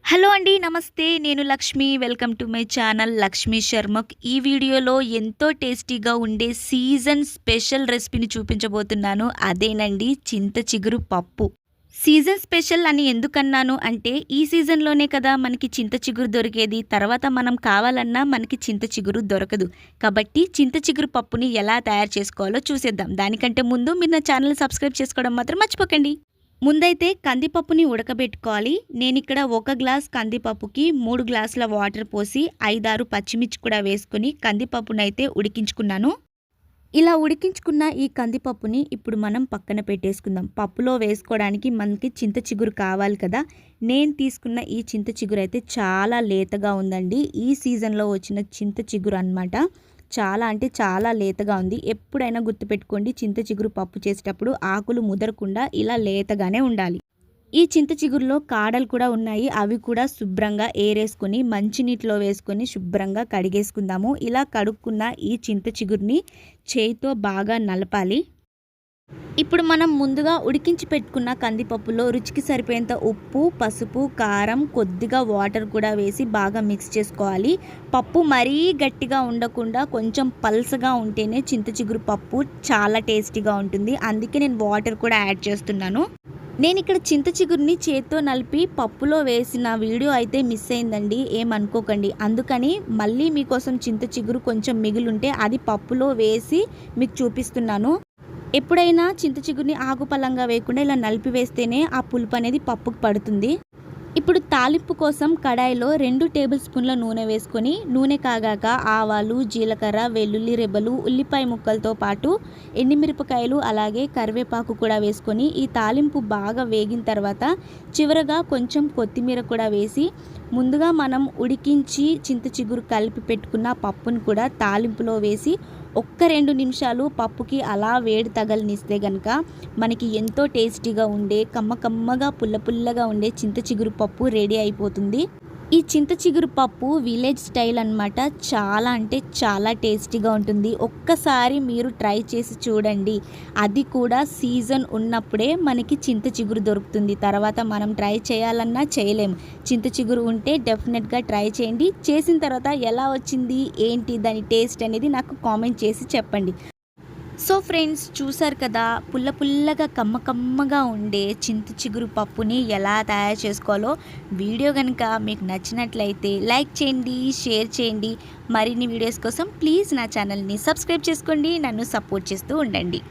Hello అండి. నమస్తే. నేను Lakshmi. Welcome to my channel Lakshmi శర్మక్. ఈ వీడియోలో ఎంతో టేస్టీగా ఉండే సీజన్ స్పెషల్ రెసిపీని చూపించబోతున్నాను. అదేనండి చింత చిగురు పప్పు. సీజన్ స్పెషల్ అని ఎందుకన్నాను అంటే ఈ సీజన్‌లోనే కదా మనకి చింత చిగురు దొరికేది. తర్వాత మనం కావాలన్నా మనకి చింత చిగురు దొరకదు. కాబట్టి చింత చిగురు పప్పుని ఎలా తయారు చేసుకోవాలో చూసేద్దాం. దానికంటే ముందు మీరు నా ఛానల్‌ని సబ్స్క్రైబ్ చేసుకోవడం మాత్రం మర్చిపోకండి. ముందైతే కందిపప్పుని ఉడకబెట్టుకోవాలి. నేనిక్కడ 1 గ్లాస్ కందిపప్పుకి 3 గ్లాసుల వాటర్ పోసి 5, 6 పచ్చిమిర్చి కూడా వేసుకొని కందిపప్పునైతే ఉడికించుకున్నాను. ఇలా ఉడికించుకున్న ఈ కందిపప్పుని ఇప్పుడు మనం పక్కన పెట్టేసుకుందాం. పప్పులో వేసుకోవడానికి మనకి చింత చిగురు కావాలి కదా! నేను తీసుకున్న ఈ చింత చిగురైతే చాలా లేతగా ఉందండి. ఈ సీజన్‌లో వచ్చిన చింత చిగురు అన్నమాట. చాలా అంటే చాలా లేతగా ఉంది. ఎప్పుడైనా గుర్తుపెట్టుకోండి, చింత చిగురు పప్పు చేసేటప్పుడు ఆకులు ముదరకుండా ఇలా లేతగానే ఉండాలి. ఈ చింత చిగురులో కాడలు కూడా ఉన్నాయి. అవి కూడా శుభ్రంగా ఏరేసుకొని మంచినీటిలో వేసుకొని శుభ్రంగా కడిగేసుకుందాము. ఇలా కడుక్కున్న ఈ చింత చిగురుని చేయితో బాగా నలపాలి. ఇప్పుడు మనం ముందుగా ఉడికించి పెట్టుకున్న కందిపప్పులో రుచికి సరిపోయేంత ఉప్పు, పసుపు, కారం, కొద్దిగా వాటర్ కూడా వేసి బాగా మిక్స్ చేసుకోవాలి. పప్పు మరీ గట్టిగా ఉండకుండా కొంచెం పల్సగా ఉంటేనే చింత చిగురు పప్పు చాలా టేస్టీగా ఉంటుంది. అందుకే నేను వాటర్ కూడా యాడ్ చేస్తున్నాను. నేను ఇక్కడ చింత చిగురుని చేత్తో నలిపి పప్పులో వేసిన వీడియో అయితే మిస్ అయిందండి, ఏమనుకోకండి. అందుకని మళ్ళీ మీకోసం చింత చిగురు కొంచెం మిగిలుంటే అది పప్పులో వేసి మీకు చూపిస్తున్నాను. ఎప్పుడైనా చింత చిగురుని ఆకుపల్లంగా వేయకుండా ఇలా నలిపి వేస్తేనే ఆ పులుపు అనేది పప్పుకు పడుతుంది. ఇప్పుడు తాలింపు కోసం కడాయిలో 2 టేబుల్ స్పూన్ల నూనె వేసుకొని నూనె కాగాక ఆవాలు, జీలకర్ర, వెల్లుల్లి రెబ్బలు, ఉల్లిపాయ ముక్కలతో పాటు ఎండుమిరపకాయలు అలాగే కరివేపాకు కూడా వేసుకొని ఈ తాలింపు బాగా వేగిన తర్వాత చివరగా కొంచెం కొత్తిమీర కూడా వేసి ముందుగా మనం ఉడికించి చింత చిగురు కలిపి పెట్టుకున్న పప్పును కూడా తాలింపులో వేసి ఒక్క 2 నిమిషాలు పప్పుకి అలా వేడి తగలనిస్తే గనక మనకి ఎంతో టేస్టీగా ఉండే కమ్మగా పుల్లగా ఉండే చింత చిగురు పప్పు రెడీ అయిపోతుంది. ఈ చింత చిగురు పప్పు విలేజ్ స్టైల్ అన్నమాట. చాలా అంటే చాలా టేస్టీగా ఉంటుంది. ఒక్కసారి మీరు ట్రై చేసి చూడండి. అది కూడా సీజన్ ఉన్నప్పుడే మనకి చింత చిగురు దొరుకుతుంది. తర్వాత మనం ట్రై చేయాలన్నా చేయలేము. చింత చిగురు ఉంటే డెఫినెట్గా ట్రై చేయండి. చేసిన తర్వాత ఎలా వచ్చింది ఏంటి దాని టేస్ట్ అనేది నాకు కామెంట్ చేసి చెప్పండి. సో ఫ్రెండ్స్, చూసారు కదా పుల్లగా కమ్మగా ఉండే చింత చిగురు పప్పుని ఎలా తయారు చేసుకోవాలో. వీడియో కనుక మీకు నచ్చినట్లయితే లైక్ చేయండి, షేర్ చేయండి. మరిన్ని వీడియోస్ కోసం ప్లీజ్ నా ఛానల్ని సబ్స్క్రైబ్ చేసుకోండి. నన్ను సపోర్ట్ చేస్తూ ఉండండి.